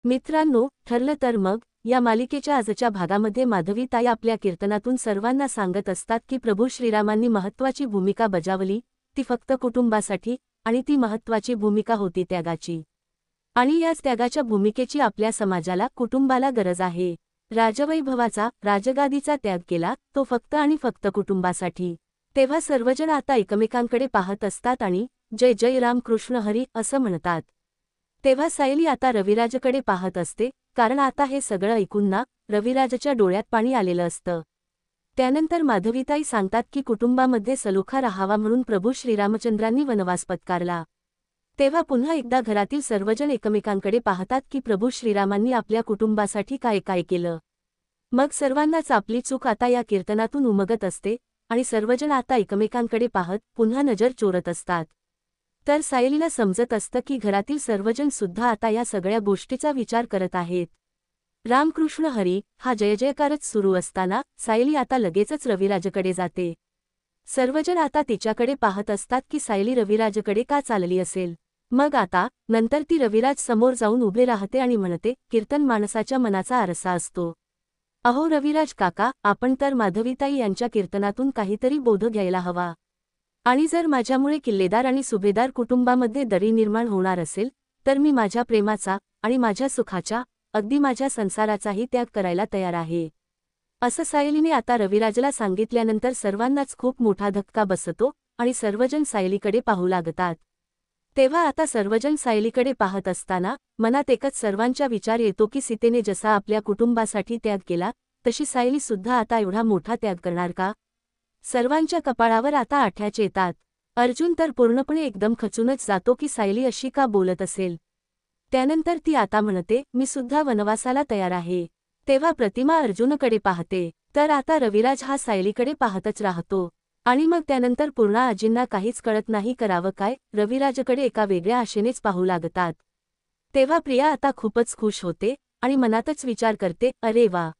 मित्रांनो, ठरलं तर मग या मालिकेच्या आजच्या भागामध्ये माधवीताई आपल्या कीर्तनातून सर्वांना सांगत असतात की प्रभू श्रीरामांनी महत्त्वाची भूमिका बजावली, ती फक्त कुटुंबासाठी, आणि ती महत्त्वाची भूमिका होती त्यागाची. आणि याच त्यागाच्या भूमिकेची आपल्या समाजाला, कुटुंबाला गरज आहे. राजवैभवाचा, राजगादीचा त्याग केला, तो फक्त आणि फक्त कुटुंबासाठी. तेव्हा सर्वजण आता एकमेकांकडे पाहत असतात आणि जय जय राम कृष्ण हरी असं म्हणतात. तेव्हा सायली आता रविराजकडे पाहत असते, कारण आता हे सगळं ऐकून ना रविराजच्या डोळ्यात पाणी आलेलं असतं. त्यानंतर माधवीताई सांगतात की कुटुंबामध्ये सलोखा राहावा म्हणून प्रभू श्रीरामचंद्रांनी वनवास पत्कारला. तेव्हा पुन्हा एकदा घरातील सर्वजण एकमेकांकडे पाहतात की प्रभू श्रीरामांनी आपल्या कुटुंबासाठी काय काय केलं. मग सर्वांनाच आपली चूक आता या कीर्तनातून उमगत असते आणि सर्वजण आता एकमेकांकडे पाहत पुन्हा नजर चोरत असतात. तर सायलीला समजत असतं की घरातील सर्वजण सुद्धा आता या सगळ्या गोष्टीचा विचार करत आहेत. रामकृष्ण हरी हा जयजयकारच सुरू असताना सायली आता लगेचच रविराजकडे जाते. सर्वजण आता तिच्याकडे पाहत असतात की सायली रविराजकडे का चालली असेल. मग आता नंतर ती रविराज समोर जाऊन उभे राहते आणि म्हणते, कीर्तन माणसाच्या मनाचा आरसा असतो. अहो रविराज काका, आपण तर माधवीताई यांच्या कीर्तनातून काहीतरी बोध घ्यायला हवा. आणि जर माझ्यामुळे किल्लेदार आणि सुभेदार कुटुंबामध्ये दरी निर्माण होणार असेल, तर मी माझ्या प्रेमाचा आणि माझ्या सुखाच्या, अगदी माझ्या संसाराचाही त्याग करायला तयार आहे. असं सायलीने आता रविराजला सांगितल्यानंतर सर्वांनाच खूप मोठा धक्का बसतो आणि सर्वजण सायलीकडे पाहू लागतात. तेव्हा आता सर्वजण सायलीकडे पाहत असताना मनात एकच सर्वांचा विचार येतो की सीतेने जसा आपल्या कुटुंबासाठी त्याग केला, तशी सायली सुद्धा आता एवढा मोठा त्याग करणार का? सर्वांच्या कपाळावर आता आठ्याच येतात. अर्जुन तर पूर्णपणे एकदम खचूनच जातो की सायली अशी का बोलत असेल. त्यानंतर ती आता म्हणते, मी सुद्धा वनवासाला तयार आहे. तेव्हा प्रतिमा अर्जुनकडे पाहते, तर आता रविराज हा सायलीकडे पाहतच राहतो. आणि मग त्यानंतर पूर्ण आजींना काहीच कळत नाही करावं काय, रविराजकडे एका वेगळ्या आशेनेच पाहू लागतात. तेव्हा प्रिया आता खूपच खुश होते आणि मनातच विचार करते, अरे वा,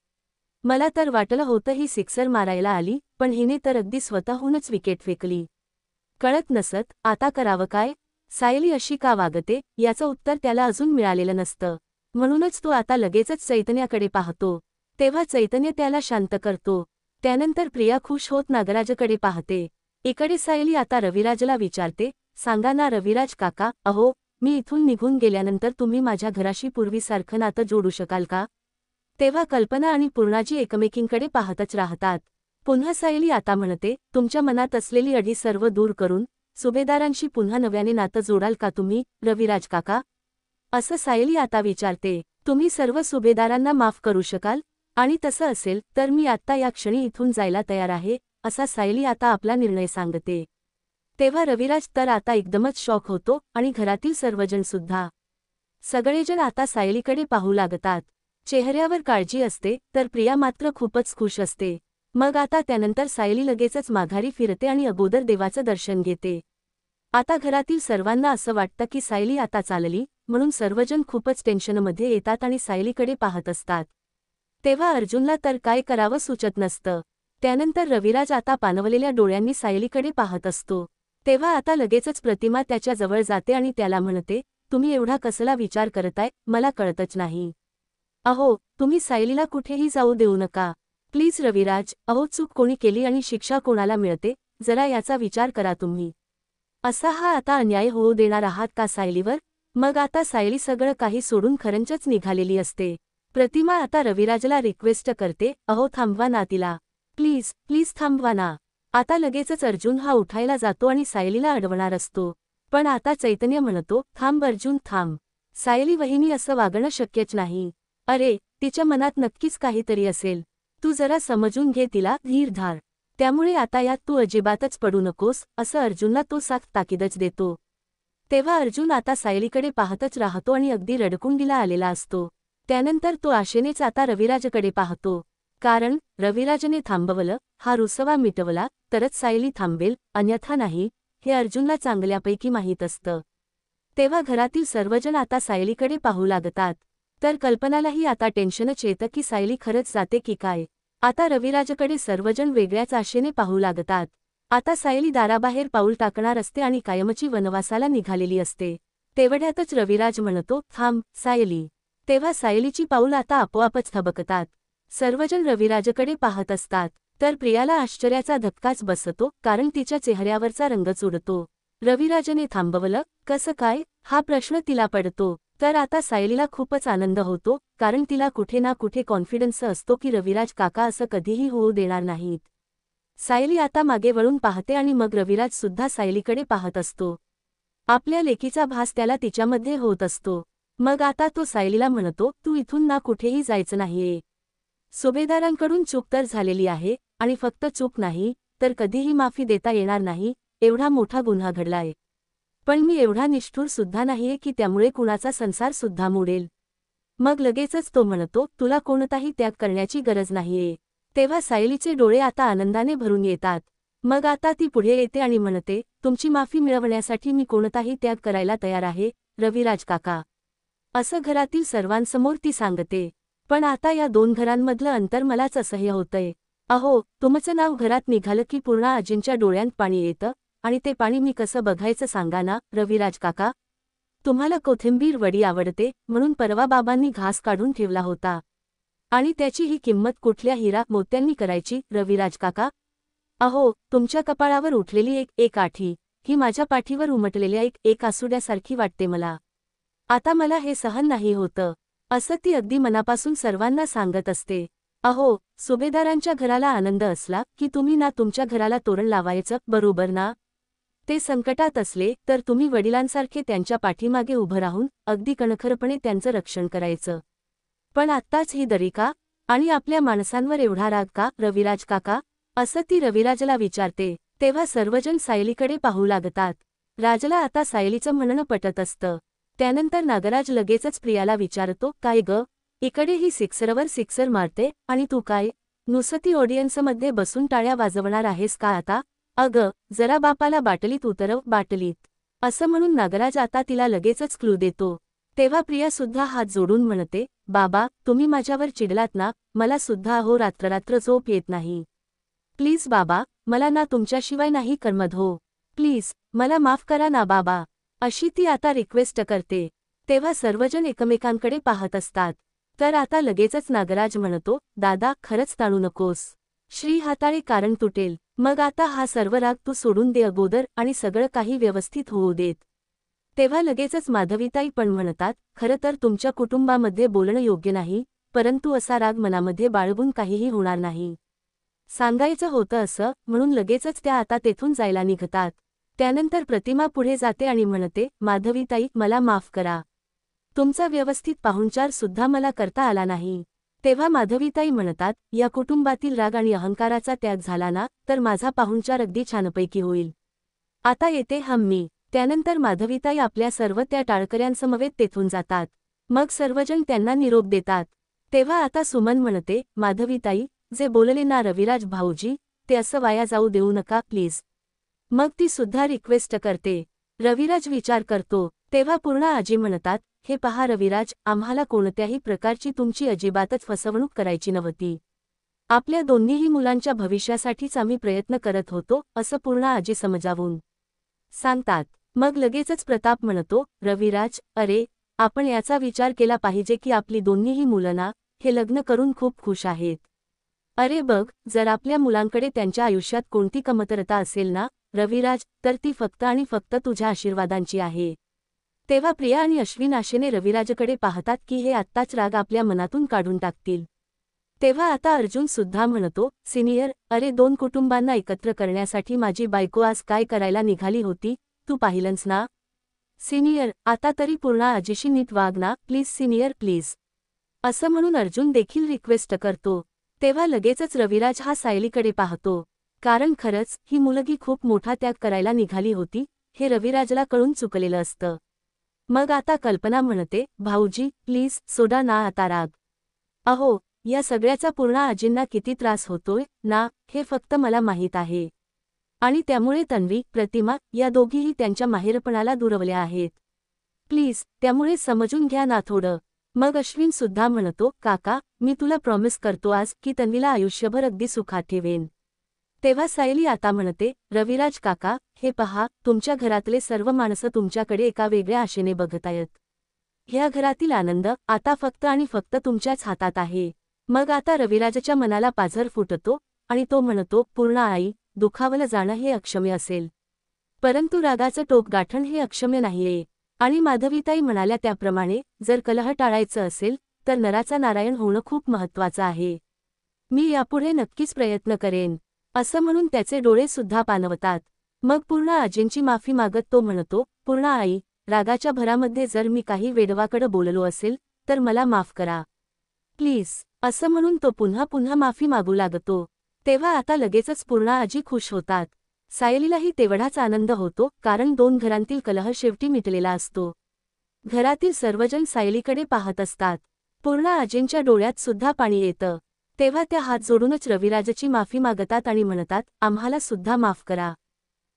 मला तर वाटलं होतं ही सिक्सर मारायला आली, पण हिने तर अगदी स्वतःहूनच विकेट फेकली. कळत नसत आता करावं काय. सायली अशी का वागते याचं उत्तर त्याला अजून मिळालेलं नसतं. म्हणूनच तो आता लगेचच चैतन्याकडे पाहतो. तेव्हा चैतन्य त्याला शांत करतो. त्यानंतर प्रिया खुश होत नागराजकडे पाहते. इकडे सायली आता रविराजला विचारते, सांगा ना रविराज काका, अहो मी इथून निघून गेल्यानंतर तुम्ही माझ्या घराशी पूर्वीसारखं नातं जोडू शकाल का? तेव्हा कल्पना आणि पूर्णाजी एकमेकींकडे पाहतच राहतात. पुन्हा सायली आता म्हणते, तुमच्या मनात असलेली अढी सर्व दूर करून सुभेदारांशी पुन्हा नव्याने नातं जोडाल का तुम्ही, रविराज काका? असं सायली आता विचारते. तुम्ही सर्व सुभेदारांना माफ करू शकाल? आणि तसं असेल तर मी आत्ता या क्षणी इथून जायला तयार आहे, असा सायली आता आपला निर्णय सांगते. तेव्हा रविराज तर आता एकदमच शॉक होतो आणि घरातील सर्वजण सुद्धा. सगळेजण आता सायलीकडे पाहू लागतात. चेहऱ्यावर काळजी असते, तर प्रिया मात्र खूपच खुश असते. मग आता त्यानंतर सायली लगेचच माघारी फिरते आणि अगोदर देवाचं दर्शन घेते. आता घरातील सर्वांना असं वाटतं की सायली आता चालली, म्हणून सर्वजण खूपच टेन्शनमध्ये येतात आणि सायलीकडे पाहत असतात. तेव्हा अर्जुनला तर काय करावं सुचत नसतं. त्यानंतर रविराज आता पाणवलेल्या डोळ्यांनी सायलीकडे पाहत असतो. तेव्हा आता लगेचच प्रतिमा त्याच्या जवळ जाते आणि त्याला म्हणते, तुम्ही एवढा कसला विचार करताय, मला कळतच नाही. अहो, तुम्ही सायलीला कुठेही जाऊ देऊ नका. प्लीज रविराज, अहो चूक कोणी केली आणि शिक्षा कोणाला मिळते, जरा याचा विचार करा तुम्ही. असा हा आता अन्याय होऊ देणार आहात का सायलीवर? मग आता सायली सगळं काही सोडून खरंच निघालेली असते. प्रतिमा आता रविराजला रिक्वेस्ट करते, अहो थांबवा ना तिला. प्लीज प्लीज थांबवा ना. आता लगेचच अर्जुन हा उठायला जातो आणि सायलीला अडवणार असतो. पण आता चैतन्य म्हणतो, थांब अर्जुन थांब. सायली वहिनी असं वागणं शक्यच नाही. अरे, तिच्या मनात नक्कीच काहीतरी असेल. तू जरा समजून घे तिला, धीर धार. त्यामुळे आता यात तू अजिबातच पडू नकोस, असं अर्जुनला तो साफ ताकीदच देतो. तेव्हा अर्जुन आता सायलीकडे पाहतच राहतो आणि अगदी रडकुंडीला आलेला असतो. त्यानंतर तो आशेनेच आता रविराजकडे पाहतो. कारण रविराजने थांबवलं, हा रुसवा मिटवला, तरच सायली थांबेल, अन्यथा नाही, हे अर्जुनला चांगल्यापैकी माहीत असतं. तेव्हा घरातील सर्वजण आता सायलीकडे पाहू लागतात. तर कल्पनालाही आता टेन्शनच येतं की सायली खरंच जाते की काय. आता रविराजकडे सर्वजण वेगळ्याच आशेने पाहू लागतात. आता सायली दाराबाहेर पाऊल टाकणार असते आणि कायमची वनवासाला निघालेली असते. तेवढ्यातच रविराज म्हणतो, थांब सायली. आता लगेचच अर्जुन हा उठायला जातो आणि सायलीला अडवणार असतो. पण आता चैतन्य म्हणतो, थांब अर्जुन थांब. सायली वहिनी असं वागणं शक्यच नाही. तेव्हा सायलीची पाऊल आता आपोआपच थबकतात. सर्वजण रविराजकडे पाहत असतात. तर प्रियाला आश्चर्याचा धक्काच बसतो, कारण तिच्या चेहऱ्यावरचा रंगच उडतो. रविराजने थांबवलं कसं काय, हा प्रश्न तिला पडतो. तर आता सायलीला खूपच आनंद होतो, कारण तिला कुठे ना कुठे कॉन्फिडन्स असतो की रविराज काका असं कधीही होऊ देणार नाहीत. सायली आता मागे वळून पाहते आणि मग रविराज सुद्धा सायलीकडे पाहत असतो. आपल्या लेकीचा भास त्याला तिच्यामध्ये होत असतो. मग आता तो सायलीला म्हणतो, तू इथून ना कुठेही जायचं नाहीये. सुभेदारांकडून चूक तर झालेली आहे, आणि फक्त चूक नाही, तर कधीही माफी देता येणार नाही, एवढा मोठा गुन्हा घडलाय. पण मी एवढा निष्ठुर सुद्धा नाहीये की त्यामुळे कुणाचा संसार सुद्धा मोडेल. मग लगेचच तो म्हणतो, तुला कोणताही त्याग करण्याची गरज नाहीये. तेव्हा सायलीचे डोळे आता आनंदाने भरून येतात. मग आता ती पुढे येते आणि म्हणते, तुमची माफी मिळवण्यासाठी मी कोणताही त्याग करायला तयार आहे, रविराज काका. असं घरातील सर्वांसमोर ती सांगते. पण आता या दोन घरांमधलं अंतर मलाच असह्य होतंय. अहो, तुमचं नाव घरात निघालं की पूर्ण आजींच्या डोळ्यांत पाणी येतं, आणि ते पाणी मी कसं बघायचं सांगा ना, रविराज काका. तुम्हाला कोथिंबीर वडी आवडते, म्हणून परवा बाबांनी घास काढून ठेवला होता. आणि त्याची ही किंमत कुठल्या हिरा मोत्यांनी करायची, रविराज काका? अहो, तुमच्या कपाळावर उठलेली एक आठी, ही माझ्या पाठीवर उमटलेल्या एक आसुड्यासारखी वाटते मला. आता मला हे सहन नाही होतं. असं ती अगदी मनापासून सर्वांना सांगत असते. अहो, सुभेदारांच्या घराला आनंद असला की तुम्ही ना तुमच्या घराला तोरण लावायचं, बरोबर ना? ते संकटात असले तर तुम्ही वडिलांसारखे त्यांच्या पाठीमागे उभं राहून अगदी कणखरपणे त्यांचं रक्षण करायचं. पण आत्ताच ही दरी का? आणि आपल्या माणसांवर एवढा राग का, रविराज काका? असं ती रविराजला विचारते. तेव्हा सर्वजण सायलीकडे पाहू लागतात. राजला आता सायलीचं म्हणणं पटत असतं. त्यानंतर नागराज लगेचच प्रियाला विचारतो, काय ग, इकडे ही सिक्सरवर सिक्सर मारते, आणि तू काय नुसती ऑडियन्समध्ये बसून टाळ्या वाजवणार आहेस का आता? अगं, जरा बापाला बाटलीत उतरव, बाटलीत. असं म्हणून नागराज आता तिला लगेचच क्लू देतो. तेव्हा प्रिया सुद्धा हात जोडून म्हणते, बाबा, तुम्ही माझ्यावर चिडलात ना, मला सुद्धा अहो रात्ररात्र झोप येत नाही. प्लीज बाबा, मला ना तुमच्याशिवाय नाही करमत हो. प्लीज, मला माफ करा ना बाबा. अशी ती आता रिक्वेस्ट करते. तेव्हा सर्वजण एकमेकांकडे पाहत असतात. तर आता लगेचच नागराज म्हणतो, दादा, खरंच ताणू नकोस. श्री हाताळे कारण तुटेल. मग आता हा सर्व राग तू सोडून दे अगोदर, आणि सगळं काही व्यवस्थित होऊ देत. तेव्हा लगेचच माधवीताई पण म्हणतात, खरं तर तुमच्या कुटुंबामध्ये बोलणं योग्य नाही, परंतु असा राग मनामध्ये बाळगून काहीही होणार नाही. सांगायचं होतं असं, म्हणून लगेचच त्या आता तेथून जायला निघतात. त्यानंतर प्रतिमा पुढे जाते आणि म्हणते, माधवीताई, मला माफ करा. तुमचा व्यवस्थित पाहुणचार सुद्धा मला करता आला नाही. तेव्हा माधवीताई म्हणतात, या कुटुंबातील राग आणि अहंकाराचा त्याग झाला ना, तर माझा पाहुणचार अगदी छानपैकी होईल. आता येते मी. त्यानंतर माधवीताई आपल्या सर्व त्या टाळकऱ्यांसमवेत तेथून जातात. मग सर्वजण त्यांना निरोप देतात. तेव्हा आता सुमन म्हणते, माधवीताई, जे बोलले ना रविराज भाऊजी, ते असं वाया जाऊ देऊ नका प्लीज. मग ती सुद्धा रिक्वेस्ट करते. रविराज विचार करतो. तेव्हा पूर्ण आजी म्हणतात, हे पहा रविराज, आम्हाला कोणत्याही प्रकारची तुमची अजिबातच फसवणूक करायची नव्हती. आपल्या दोन्हीही मुलांच्या भविष्यासाठीच आम्ही प्रयत्न करत होतो, असं पूर्ण आजी समजावून सांगतात. मग लगेचच प्रताप म्हणतो, रविराज, अरे, आपण याचा विचार केला पाहिजे की आपली दोन्हीही मुलं ना, हे लग्न करून खूप खुश आहेत. अरे बघ, जर आपल्या मुलांकडे त्यांच्या आयुष्यात कोणती कमतरता असेल ना, रविराज, तर ती फक्त आणि फक्त तुझ्या आशीर्वादांची आहे. तेव्हा प्रिया आणि अश्विन आशेने रविराजकडे पाहतात की हे आत्ताच राग आपल्या मनातून काढून टाकतील. तेव्हा आता अर्जुन सुद्धा म्हणतो, सिनियर, अरे, दोन कुटुंबांना एकत्र करण्यासाठी माझी बायको आज काय करायला निघाली होती, तू पाहिलंस ना? सिनियर, आता तरी पूर्ण आजीशी नीट वाग ना, प्लीज सिनियर प्लीज. असं म्हणून अर्जुन देखील रिक्वेस्ट करतो. तेव्हा लगेचच रविराज हा सायलीकडे पाहतो. कारण खरंच ही मुलगी खूप मोठा त्याग करायला निघाली होती, हे रविराजला कळून चुकलेलं असतं. मग आता कल्पना म्हणते, भाऊजी, प्लीज सोडा ना आता राग. अहो, या सगळ्याचा पूर्ण आजींना किती त्रास होतोय ना, हे फक्त मला माहीत आहे. आणि त्यामुळे तन्वी, प्रतिमा या दोघीही त्यांच्या माहेरपणाला दुरवल्या आहेत. प्लीज, त्यामुळे समजून घ्या ना थोडं. मग अश्विन सुद्धा म्हणतो, काका, मी तुला प्रॉमिस करतो आज की तन्वीला आयुष्यभर अगदी सुखात ठेवेन. तेव्हा सायली आता म्हणते, रविराज काका, हे पहा, तुमच्या घरातले सर्व माणसं तुमच्याकडे एका वेगळ्या आशेने बघतायत. ह्या घरातील आनंद आता फक्त आणि फक्त तुमच्याच हातात आहे. मग आता रविराजच्या मनाला पाझर फुटतो आणि तो म्हणतो, पूर्णा आई, दुखावलं जाणं हे अक्षम्य असेल, परंतु रागाचं टोक गाठण हे अक्षम्य नाहीये. आणि माधवीताई म्हणाल्या त्याप्रमाणे जर कलह टाळायचं असेल तर नराचा नारायण होणं खूप महत्त्वाचं आहे. मी यापुढे नक्कीच प्रयत्न करेन, असं म्हणून त्याचे डोळे सुद्धा पाणवतात. मग पूर्णा आजींची माफी मागत तो म्हणतो, पूर्णा आई, रागाच्या भरामध्ये जर मी काही वेडवाकडं बोललो असेल तर मला माफ करा प्लीज, असं म्हणून तो पुन्हा पुन्हा माफी मागू लागतो. तेव्हा आता लगेचच पूर्णा आजी खुश होतात. सायलीलाही तेवढाच आनंद होतो, कारण दोन घरांतील कलह शेवटी मिटलेला असतो. घरातील सर्वजण सायलीकडे पाहत असतात. पूर्णा आजींच्या डोळ्यात सुद्धा पाणी येतं. तेव्हा त्या हात जोडूनच रविराजची माफी मागतात आणि म्हणतात, आम्हाला सुद्धा माफ करा.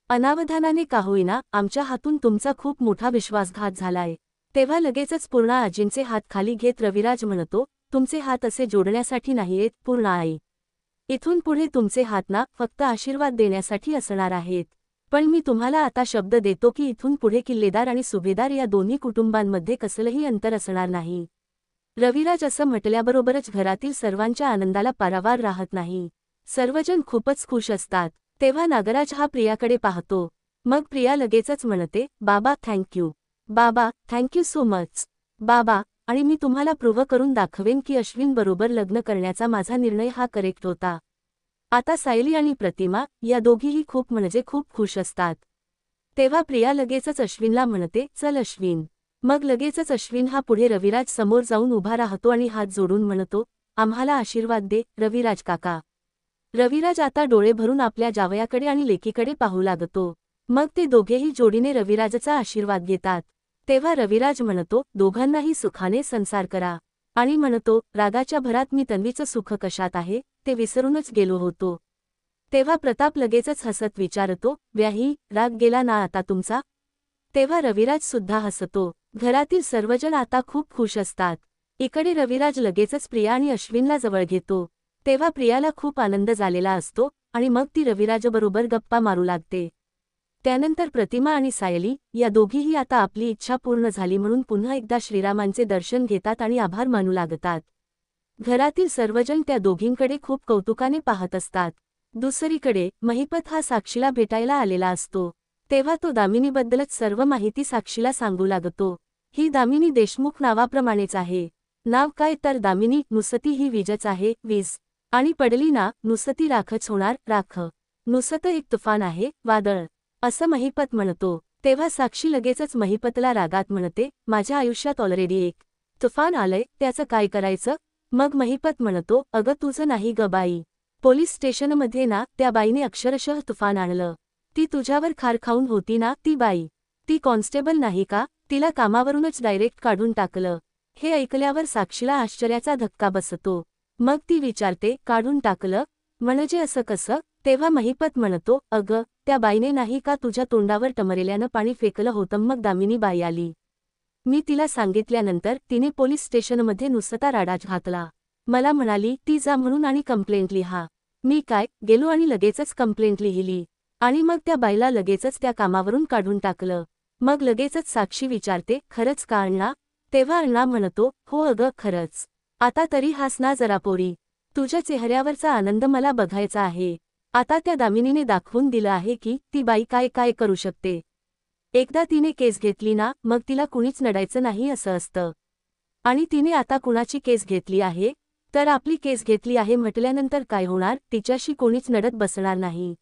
अनावधानाने का होईना आमच्या हातून तुमचा खूप मोठा विश्वासघात झालाय. तेव्हा लगेचच पूर्णा आजींचे हात खाली घेत रविराज म्हणतो, तुमचे हात असे जोडण्यासाठी नाहीयेत पूर्णा आई. इथून पुढे तुमचे हात ना फक्त आशीर्वाद देण्यासाठी असणार आहेत. पण मी तुम्हाला आता शब्द देतो की इथून पुढे किल्लेदार आणि सुभेदार या दोन्ही कुटुंबांमध्ये कसलंही अंतर असणार नाही. रविराज असं म्हटल्याबरोबरच घरातील सर्वांच्या आनंदाला पारावार राहत नाही. सर्वजण खूपच खुश असतात. तेव्हा नागराज हा प्रियाकडे पाहतो. मग प्रिया लगेचच म्हणते, बाबा थँक्यू, बाबा थँक्यू सो मच बाबा, आणि मी तुम्हाला प्रूव्ह करून दाखवेन की अश्विन बरोबर लग्न करण्याचा माझा निर्णय हा करेक्ट होता. आता सायली आणि प्रतिमा या दोघीही खूप म्हणजे खूप खुश असतात. तेव्हा प्रिया लगेचच अश्विनला म्हणते, चल अश्विन. मग लगेचच अश्विन हा पुढे रविराज समोर जाऊन उभा राहतो आणि हात जोडून म्हणतो, आम्हाला आशीर्वाद दे रविराज काका. रविराज आता डोळे भरून आपल्या जावयाकडे आणि लेकीकडे पाहू लागतो. मग ते दोघेही जोडीने रविराजचा आशीर्वाद घेतात. तेव्हा रविराज म्हणतो, दोघांनाही सुखाने संसार करा. आणि म्हणतो, रागाच्या भरात मी तन्वीचं सुख कशात आहे ते विसरूनच गेलो होतो. तेव्हा प्रताप लगेचच हसत विचारतो, व्याही, राग गेला ना आता तुमचा. तेव्हा रविराज सुद्धा हसतो. घरातील सर्वजण आता खूप खुश असतात. इकडे रविराज लगेचच प्रिया आणि अश्विनला जवळ घेतो. तेव्हा प्रियाला खूप आनंद झालेला असतो आणि मग ती रविराजबरोबर गप्पा मारू लागते. त्यानंतर प्रतिमा आणि सायली या दोघीही आता आपली इच्छा पूर्ण झाली म्हणून पुन्हा एकदा श्रीरामांचे दर्शन घेतात आणि आभार मानू लागतात. घरातील सर्वजण त्या दोघींकडे खूप कौतुकाने पाहत असतात. दुसरीकडे महिपत हा साक्षीला भेटायला आलेला असतो. तेव्हा तो दामिनीबद्दलच सर्व माहिती साक्षीला सांगू लागतो. ही दामिनी देशमुख नावाप्रमाणेच आहे. नाव काय तर दामिनी नुसती ही वीजच आहे, वीज. आणि पडली ना नुसती राखच होणार, राख. नुसतं एक तुफान आहे, वादळ, असं महिपत म्हणतो. तेव्हा साक्षी लगेचच महिपतला रागात म्हणते, माझ्या आयुष्यात ऑलरेडी एक तुफान आलंय, त्याचं काय करायचं. मग महिपत म्हणतो, अगं तुझं नाही ग बाई. पोलीस स्टेशनमध्ये ना त्या बाईने अक्षरशः तुफान आणलं. ती तुझ्यावर खार खाऊन होती ना ती बाई. ती कॉन्स्टेबल नाही का, तिला कामावरूनच डायरेक्ट काढून टाकलं. हे ऐकल्यावर साक्षीला आश्चर्याचा धक्का बसतो. मग ती विचारते, काढून टाकलं म्हणजे असं कसं. तेव्हा महिपत म्हणतो, अगं त्या बाईने नाही का तुझ्या तोंडावर टमरेल्यानं पाणी फेकलं होतं. मग दामिनी बाई आली. मी तिला सांगितल्यानंतर तिने पोलीस स्टेशनमध्ये नुसता राडाच घातला. मला म्हणाली ती जा म्हणून आणि कंप्लेंट लिहा. मी काय गेलो आणि लगेचच कंप्लेंट लिहिली आणि मग त्या बाईला लगेचच त्या कामावरून काढून टाकलं. मग लगेचच साक्षी विचारते, खरंच का अण्णा. तेव्हा अण्णा म्हणतो, हो अगं खरंच. आता तरी हास ना जरा पोरी, तुझ्या चेहऱ्यावरचा आनंद मला बघायचा आहे. आता त्या दामिनीने दाखवून दिलं आहे की ती बाई काय काय करू शकते. एकदा तिने केस घेतली ना मग तिला कुणीच नडायचं नाही असं असतं. आणि तिने आता कुणाची केस घेतली आहे तर आपली केस घेतली आहे म्हटल्यानंतर काय होणार, तिच्याशी कोणीच नडत बसणार नाही.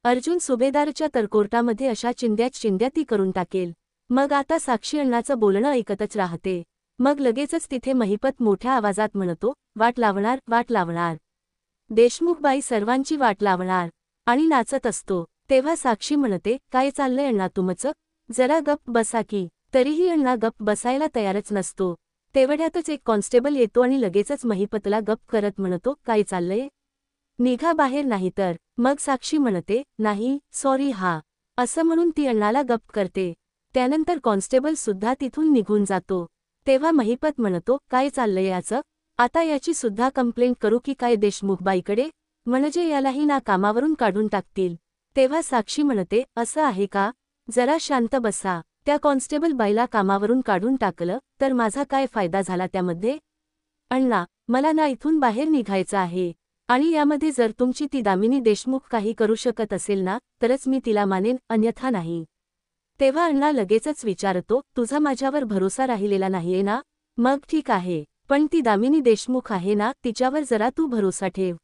अर्जुन सुभेदारच्या तरकोर्टामध्ये अशा चिंध्यात ती करून टाकेल. मग आता साक्षी अण्णाचं बोलणं ऐकतच राहते. मग लगेचच तिथे महिपत मोठ्या आवाजात म्हणतो, वाट लावणार, वाट लावणार. देशमुखबाई सर्वांची वाट लावणार. आणि नाचत असतो. तेव्हा साक्षी म्हणते, काय चाललंय अण्णा तुमचं, जरा गप्प बसा की. तरीही अण्णा गप्प बसायला तयारच नसतो. तेवढ्यातच एक कॉन्स्टेबल येतो आणि लगेचच महिपतला गप्प करत म्हणतो, काय चाललंय, निघा बाहेर नाहीतर. मग साक्षी म्हणते, नाही सॉरी हा, असं म्हणून ती अण्णाला गप्प करते. त्यानंतर कॉन्स्टेबल सुद्धा तिथून निघून जातो. तेव्हा महिपत म्हणतो, काय चाललंय याचं, आता याची सुद्धा कंप्लेंट करू की काय देशमुखबाईकडे, म्हणजे यालाही ना कामावरून काढून टाकतील. तेव्हा साक्षी म्हणते, असं आहे का, जरा शांत बसा. त्या कॉन्स्टेबल बाईला कामावरून काढून टाकलं तर माझा काय फायदा झाला त्यामध्ये? अण्णा, मला ना इथून बाहेर निघायचं आहे. आणि यामध्ये जर तुमची ती दामिनी देशमुख काही करू शकत असेल ना तरच मी तिला मानेन, अन्यथा नाही. तेव्हा अण्णा लगेचच विचारतो, तुझा माझ्यावर भरोसा राहिलेला नाहीये ना? मग ठीक आहे, पण ती दामिनी देशमुख आहे ना, तिच्यावर जरा तू भरोसा ठेव.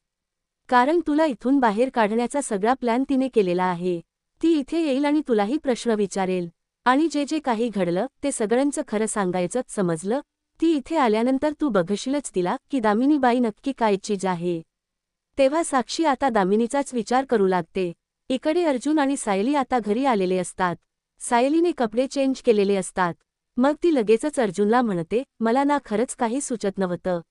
कारण तुला इथून बाहेर काढण्याचा सगळा प्लॅन तिने केलेला आहे. ती इथे येईल आणि तुलाही प्रश्न विचारेल. आणि जे जे काही घडलं ते सगळ्यांचं खरं सांगायचं, समजलं? ती इथे आल्यानंतर तू बघशीलच तिला की दामिनीबाई नक्की काय चीज आहे. तेव्हा साक्षी आता दामिनीचाच विचार करू लागते. इकडे अर्जुन आणि सायली आता घरी आलेले असतात. सायलीने कपडे चेंज केलेले असतात. मग ती लगेचच अर्जुनला म्हणते, मला ना खरंच काही सुचत नव्हतं.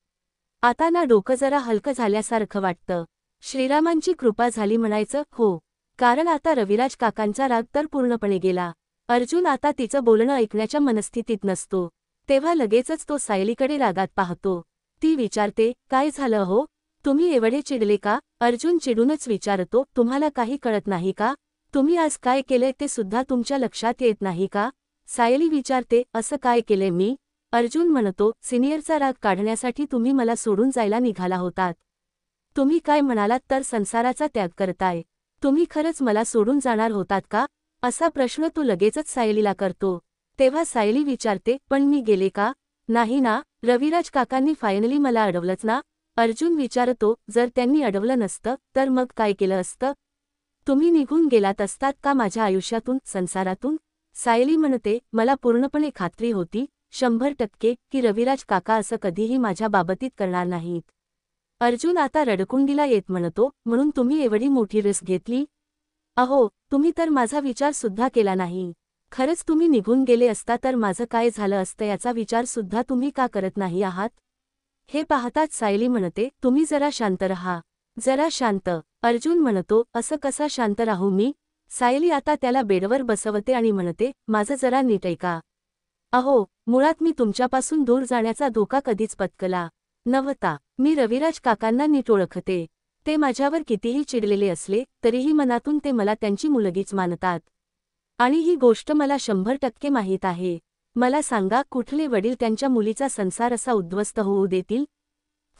आता ना डोकं जरा हलकं झाल्यासारखं वाटतं. श्रीरामांची कृपा झाली म्हणायचं. हो, कारण आता रविराज काकांचा राग तर पूर्णपणे गेला. अर्जुन आता तिचं बोलणं ऐकण्याच्या मनस्थितीत नसतो. तेव्हा लगेचच तो सायलीकडे रागात पाहतो. ती विचारते, काय झालं हो? तुम्ही एवढे चिडले का? अर्जुन चिडूनच विचारतो, तुम्हाला काही कळत नाही का? तुम्ही आज काय केलंय ते सुद्धा तुमच्या लक्षात येत नाही का? सायली विचारते, असं काय केलंय मी? अर्जुन म्हणतो, सिनियरचा राग काढण्यासाठी तुम्ही मला सोडून जायला निघाला होतात. तुम्ही काय म्हणालात तर संसाराचा त्याग करताय. तुम्ही खरंच मला सोडून जाणार होतात का? असा प्रश्न तो लगेचच सायलीला करतो. तेव्हा सायली विचारते, पण मी गेले का? नाही ना, रविराज काकांनी फायनली मला अडवलंच ना? अर्जुन विचारतो, जर त्यांनी अडवलं नसतं तर मग काय केलं असतं? तुम्ही निघून गेलात असतात का माझ्या आयुष्यातून, संसारातून? सायली म्हणते, मला पूर्णपणे खात्री होती, 100% की रविराज काका असं कधीही माझ्या बाबतीत करणार नाहीत. अर्जुन आता रडकुंडीला येत म्हणतो, म्हणून तुम्ही एवढी मोठी रिस्क घेतली? अहो, तुम्ही तर माझा विचार सुद्धा केला नाही. खरंच तुम्ही निघून गेले असता तर माझं काय झालं असतं याचा विचार सुद्धा तुम्ही का करत नाही आहात? हे पाहताच सायली म्हणते, तुम्ही जरा शांत रहा. जरा शांत. अर्जुन म्हणतो, असं कसा शांत राहू मी? सायली आता त्याला बेडवर बसवते आणि म्हणते, माझं जरा नीट ऐका. अहो, मुळात मी तुमच्यापासून दूर जाण्याचा धोका कधीच पत्करला नव्हता. मी रविराज काकांना नीट ओळखते. ते माझ्यावर कितीही चिडलेले असले तरीही मनातून ते मला त्यांची मुलगीच मानतात. आणि ही गोष्ट मला 100% माहीत आहे. मला सांगा, कुठले वडील त्यांच्या मुलीचा संसार असा उद्ध्वस्त होऊ देतील?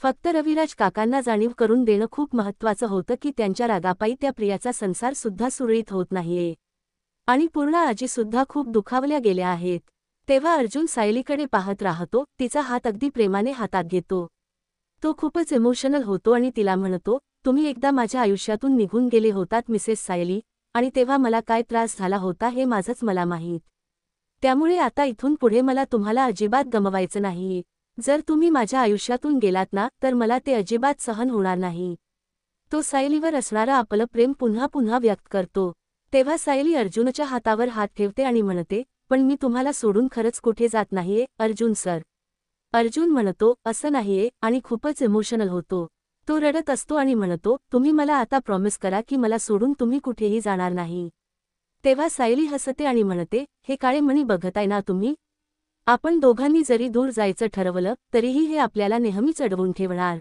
फक्त रविराज काकांना जाणीव करून देणं खूप महत्त्वाचं होतं की त्यांच्या रागापायी त्या प्रियाचा संसार सुद्धा सुरळीत होत नाहीये. आणि पूर्ण आजीसुद्धा खूप दुखावल्या गेल्या आहेत. तेव्हा अर्जुन सायलीकडे पाहत राहतो, तिचा हात अगदी प्रेमाने हातात घेतो. तो खूपच इमोशनल होतो आणि तिला म्हणतो, तुम्ही एकदा माझ्या आयुष्यातून निघून गेले होतात मिसेस सायली, आणि तेव्हा मला काय त्रास झाला होता हे माझंच मला माहीत. त्यामुळे आता इथून पुढे मला तुम्हाला अजिबात गमवायचं नाही. जर तुम्ही माझ्या आयुष्यातून गेलात ना तर मला ते अजिबात सहन होणार नाही. तो सायलीवर असणारं आपलं प्रेम पुन्हा पुन्हा व्यक्त करतो. तेव्हा सायली अर्जुनच्या हातावर हात ठेवते आणि म्हणते, पण मी तुम्हाला सोडून खरंच कुठे जात नाहीये, अर्जुन सर. अर्जुन म्हणतो, असं नाहीये, आणि खूपच इमोशनल होतो. तो रडत असतो आणि म्हणतो, तुम्ही मला आता प्रॉमिस करा की मला सोडून तुम्ही कुठेही जाणार नाही. तेव्हा सायली हसते आणि म्हणते, हे काळे मणी बघताय ना तुम्ही? आपण दोघांनी जरी दूर जायचं ठरवलं तरीही हे आपल्याला नेहमीच अडवून ठेवणार.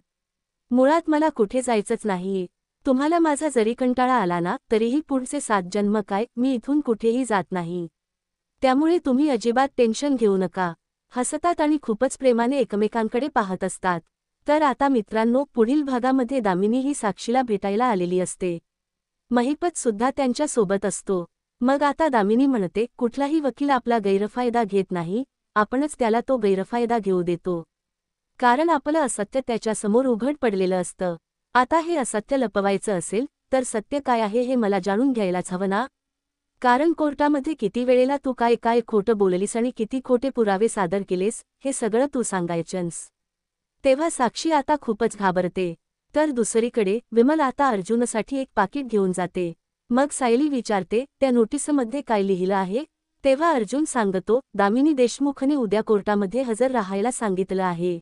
मुळात मला कुठे जायचंच नाहीये. तुम्हाला माझा जरी कंटाळा आला ना तरीही पुढचे 7 जन्म काय, मी इथून कुठेही जात नाही. त्यामुळे तुम्ही अजिबात टेन्शन घेऊ नका. हसतात आणि खूपच प्रेमाने एकमेकांकडे पाहत असतात. तर आता मित्रांनो, पुढील भागामध्ये दामिनी ही साक्षीला भेटायला आलेली असते. महिपत सुद्धा त्यांच्या सोबत असतो. मग आता दामिनी म्हणते, कुठलाही वकील आपला गैरफायदा घेत नाही, आपणच त्याला तो गैरफायदा घेऊ देतो. कारण आपलं असत्य त्याच्यासमोर उघड पडलेलं असतं. आता हे असत्य लपवायचं असेल तर सत्य काय आहे हे मला जाणून घ्यायलाच हवं ना? कारण कोर्टामध्ये किती वेळेला तू काय काय खोटं बोललीस आणि किती खोटे पुरावे सादर केलेस हे सगळं तू सांगायचंस. तेव्हा साक्षी आता खूपच घाबरते. तर दुसरीकडे विमल आता अर्जुनसाठी एक पाकिट घेऊन जाते. मग सायली विचारते, त्या नोटीसमध्ये काय लिहिलं आहे? तेव्हा अर्जुन सांगतो, दामिनी देशमुखने उद्या कोर्टामध्ये हजर राहायला सांगितलं आहे.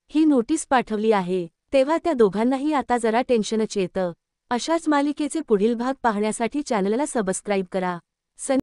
ही नोटीस पाठवली आहे. तेव्हा त्या दोघांनाही आता जरा टेन्शनच येतं. अशाच मालिकेचे पुढील भाग पाहण्यासाठी चॅनलला सबस्क्राईब करा.